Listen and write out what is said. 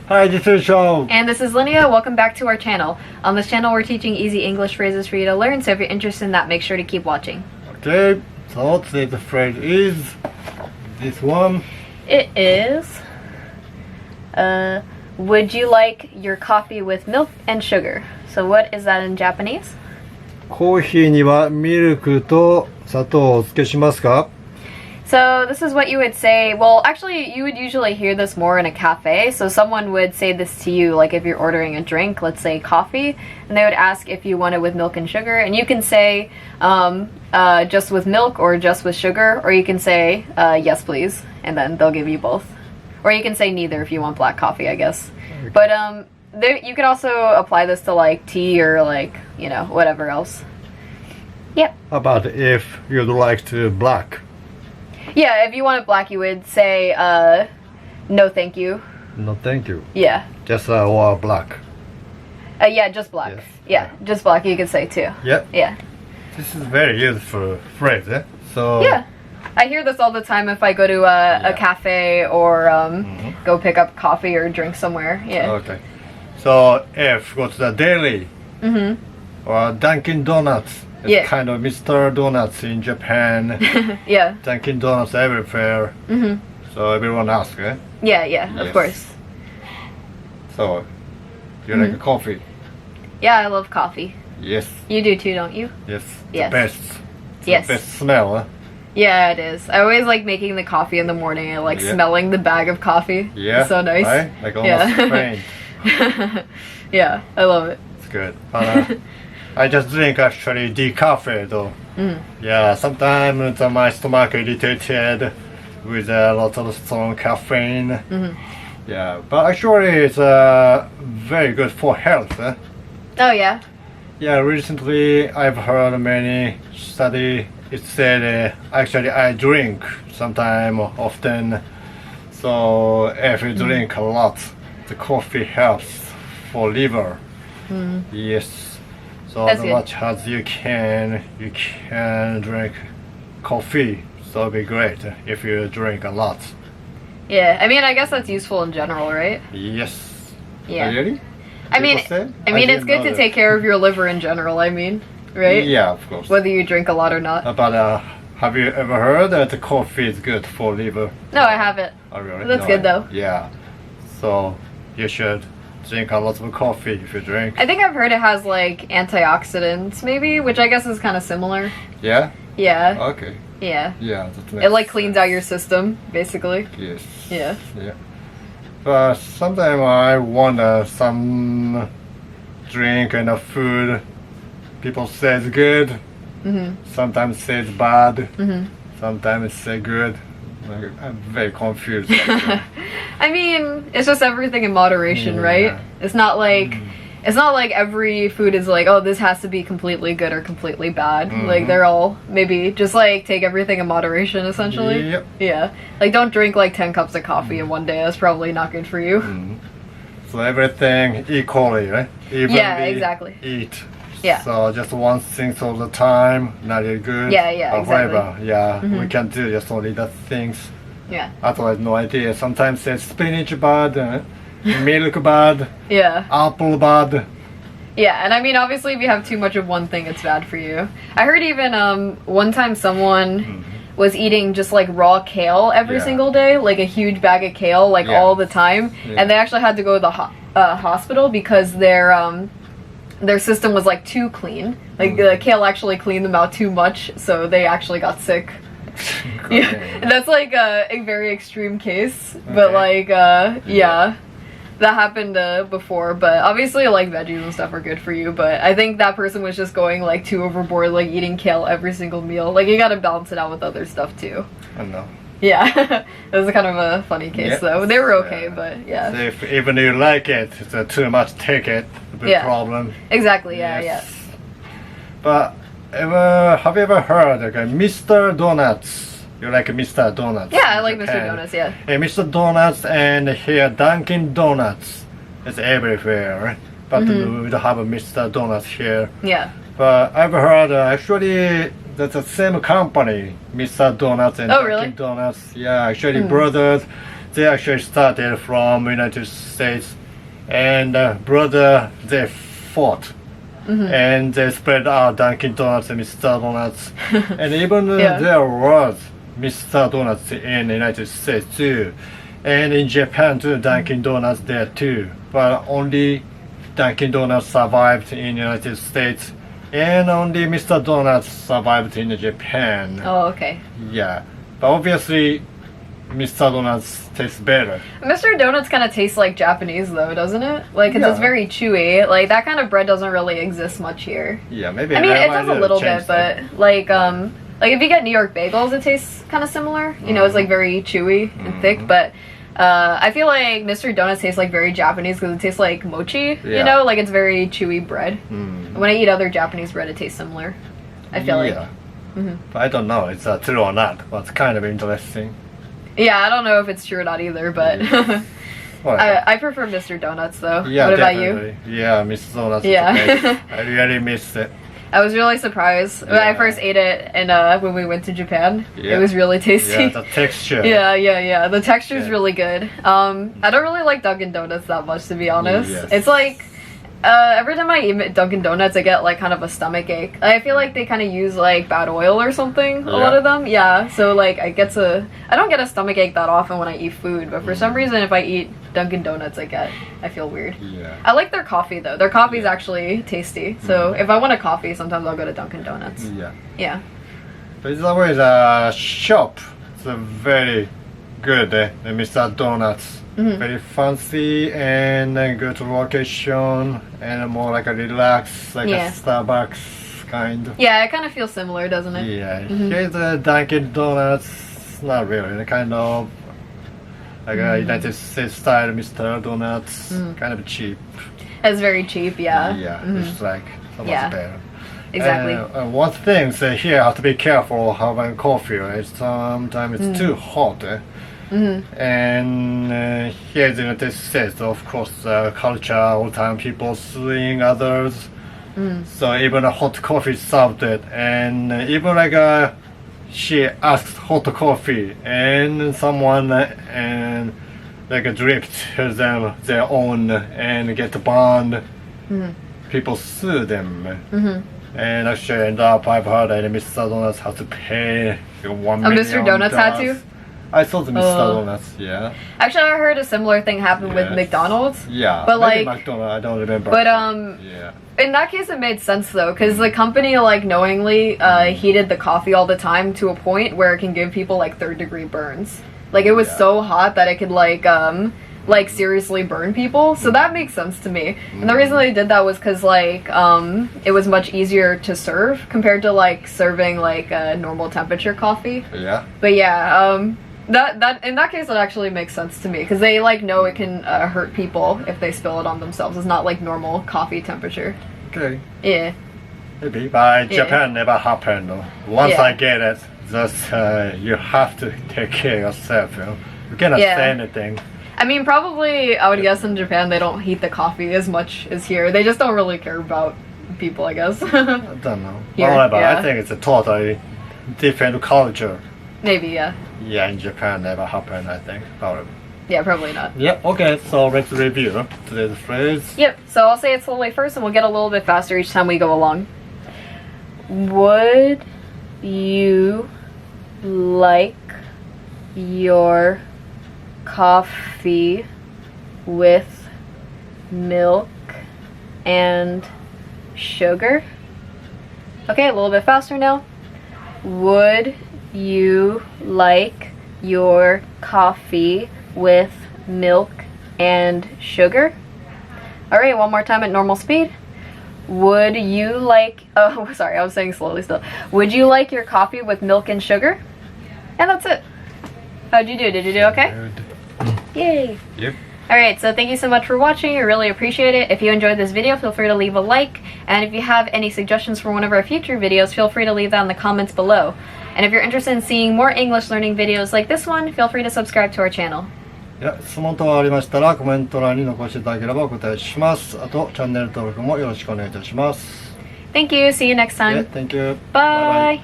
Hi, this is Sho. And this is Linnea. Welcome back to our channel. On this channel, we're teaching easy English phrases for you to learn, so if you're interested in that, make sure to keep watching. Okay, so today's phrase is this one. It is, would you like your coffee with milk and sugar? So what is that in Japanese? コーヒーにはミルクと砂糖をお付けしますか? So this is what you would say. Well, actually, you would usually hear this more in a cafe. So someone would say this to you, like if you're ordering a drink, let's say coffee, and they would ask if you want it with milk and sugar. And you can say just with milk or just with sugar, or you can say yes, please, and then they'll give you both. Or you can say neither if you want black coffee, I guess. But you could also apply this to like tea or like, you know, whatever else. Yep. How about if you'd like to black? Yeah, if you want it black, you would say, no thank you. No, thank you. Yeah. Just or black. Yeah, just black. Yes. Yeah, just black you could say too. Yeah. Yeah. This is very useful phrase, eh? So Yeah. I hear this all the time if I go to a cafe or go pick up coffee or drink somewhere. Yeah. Okay. So if go to the deli or Dunkin Donuts. It's Yeah. kind of Mr. Donuts in Japan. Yeah. Dunkin Donuts everywhere. So everyone asks, eh? Yeah, Yes. of course. So, you like a coffee? Yeah, I love coffee. Yes. You do too, don't you? Yes. Yes. The best. It's Yes. The best smell, huh? Yeah, it is. I always like making the coffee in the morning. I like Yeah. smelling the bag of coffee. Yeah. It's so nice. Right? Like almost faint. Yeah, I love it. It's good. I just drink actually decaf though. Yeah, sometimes my stomach irritated with a lot of strong caffeine. Yeah, but actually it's very good for health. Oh, yeah? Yeah, recently I've heard many study. It said actually I drink sometime often. So if you drink a lot, the coffee helps for liver. Yes. So That's as good. much as you can drink coffee. So it'll be great if you drink a lot. Yeah, I mean, I guess that's useful in general, right? Yes. Yeah. Really? I mean, People say? I mean, I it's didn't good know to that. take care of your liver in general, I mean, right? Yeah, of course. Whether you drink a lot or not. But have you ever heard that the coffee is good for liver? No, I haven't. Oh, really? That's No, good, though. Yeah. So you should drink a lot of coffee if you drink. I think I've heard it has like antioxidants, maybe, which I guess is kind of similar. Yeah? Yeah, Okay. yeah. Yeah, that makes It like cleans out sense. your system, basically. Yes. Yeah. Yeah. But sometimes I wonder some drink and food people say it's good. Sometimes say it's bad. Sometimes say good. Like, I'm very confused. actually. I mean, it's just everything in moderation, Yeah. right? It's not like every food is like, oh, this has to be completely good or completely bad. Like they're all maybe just like take everything in moderation, essentially. Yep. Yeah. Like don't drink like 10 cups of coffee in one day. That's probably not good for you. So everything equally, right? Evenly Yeah, exactly. Eat. Yeah. So just one thing all the time, not really good. Yeah, yeah, Or exactly. whatever. Yeah, we can do just only that things. Yeah. Otherwise, no idea. Sometimes it's spinach bad, milk bad, Yeah. apple bad. Yeah, and I mean, obviously, if you have too much of one thing, it's bad for you. I heard even one time someone was eating just like raw kale every Yeah. single day, like a huge bag of kale, like Yeah. all the time, Yeah. and they actually had to go to the hospital because their system was like too clean. Like the kale actually cleaned them out too much, so they actually got sick. Yeah, and that's like a very extreme case, but Okay. like yeah. That happened before, but obviously like veggies and stuff are good for you, but I think that person was just going like too overboard, like eating kale every single meal. Like you gotta balance it out with other stuff too. I know. Yeah. It was kind of a funny case Yeah. though. They were okay, but So yeah. if even you like it, it's too much take it, a big Yeah. problem. Exactly, yeah, Yes. But have you ever heard like Mr. Donuts? You like Mr. Donuts? yeah. Yeah, I in like Mr. Japan. Donuts, yeah. Hey, Mr. Donuts and here Dunkin Donuts. It's everywhere. But we don't have a Mr. Donuts here. Yeah. But I've heard actually that's the same company, Mr. Donuts and Oh, Dunkin really? Donuts. Yeah, actually brothers. they actually started from United States, and brother they fought. And they spread out Dunkin Donuts and Mr. Donuts, and even there was Mr. Donuts in the United States too, and in Japan too, Dunkin Donuts there too. But only Dunkin Donuts survived in the United States, and only Mr. Donuts survived in Japan. Oh, okay. Yeah, but obviously Mr. Donuts tastes better. Mr. Donuts kind of tastes like Japanese though, doesn't it? Like, 'cause it's very chewy. Like, that kind of bread doesn't really exist much here. Yeah, maybe. I mean, it does a little bit, but like if you get New York bagels, it tastes kind of similar. You know, it's like very chewy and thick, but I feel like Mr. Donuts tastes like very Japanese because it tastes like mochi. You know, like it's very chewy bread. When I eat other Japanese bread, it tastes similar. I feel like. But I don't know if it's true or not. But it's kind of interesting. Yeah, I don't know if it's true or not either, but I prefer Mr. Donuts though. Yeah, what about definitely. you? Yeah, Mr. Donuts. Yeah. I really missed it. I was really surprised when I first ate it, and when we went to Japan, it was really tasty. Yeah, the texture. Yeah. The texture is really good. I don't really like Dunkin' Donuts that much, to be honest. Yes. It's like every time I eat Dunkin' Donuts, I get like kind of a stomach ache. I feel like they kind of use like bad oil or something. A lot of them, so like I don't get a stomach ache that often when I eat food, but for some reason, if I eat Dunkin' Donuts, I feel weird. Yeah. I like their coffee though. Their coffee is actually tasty. So if I want a coffee, sometimes I'll go to Dunkin' Donuts. Yeah. But it's always a shop. It's a very good, the Mr. Donuts. Very fancy and a good location and more like a relaxed, like a Starbucks kind. Yeah, it kind of feels similar, doesn't it? Yeah. Here's a Dunkin' Donuts. Not really. Kind of like a United States style Mr. Donuts. Kind of cheap. It's very cheap, yeah. It's like so much better. Exactly. One thing, so here have to be careful having coffee. Right? Sometimes it's too hot. And here in the United States, of course, culture all the time, people suing others. So even a hot coffee served it, and even like she asked hot coffee, and someone and like dripped them their own and get banned. People sue them. And actually end up, I've heard that Mr. Donuts has to pay $1 million. Mr. Donuts had to? I saw the Mr. Donuts, yeah. Actually, I heard a similar thing happen with McDonald's. Yeah, but maybe like McDonald's, I don't remember. But in that case, it made sense though, because the company like knowingly heated the coffee all the time to a point where it can give people like third-degree burns. Like it was so hot that it could like seriously burn people. So that makes sense to me. And the reason they did that was because like it was much easier to serve compared to like serving like a normal temperature coffee. Yeah. But yeah, that in that case it actually makes sense to me because they like know it can hurt people if they spill it on themselves. It's not like normal coffee temperature. Okay. Yeah. Maybe, but Japan never happened. Once I get it, just you have to take care of yourself. You cannot say anything. I mean, probably I would guess in Japan they don't heat the coffee as much as here. They just don't really care about people, I guess. I don't know. Here, I think it's a totally different culture. Maybe, yeah. Yeah, in Japan never happened, I think. Probably. Yeah, probably not. Yep, okay, so let's review today's phrase. Yep, so I'll say it slowly first and we'll get a little bit faster each time we go along. Would you like your coffee with milk and sugar? Okay, a little bit faster now. Would you like your coffee with milk and sugar? All right, one more time at normal speed. Would you like, oh, sorry, I was saying slowly still. Would you like your coffee with milk and sugar? And that's it. How'd you do? Did you do okay? Good. Yay. Yep. Alright, so thank you so much for watching. I really appreciate it. If you enjoyed this video, feel free to leave a like. And if you have any suggestions for one of our future videos, feel free to leave that in the comments below. And if you're interested in seeing more English learning videos like this one, feel free to subscribe to our channel. 質問等ありましたらコメント欄に残していただければお答えします。あとチャンネル登録もよろしくお願いいたします。 Thank you. See you next time. Thank you. Bye.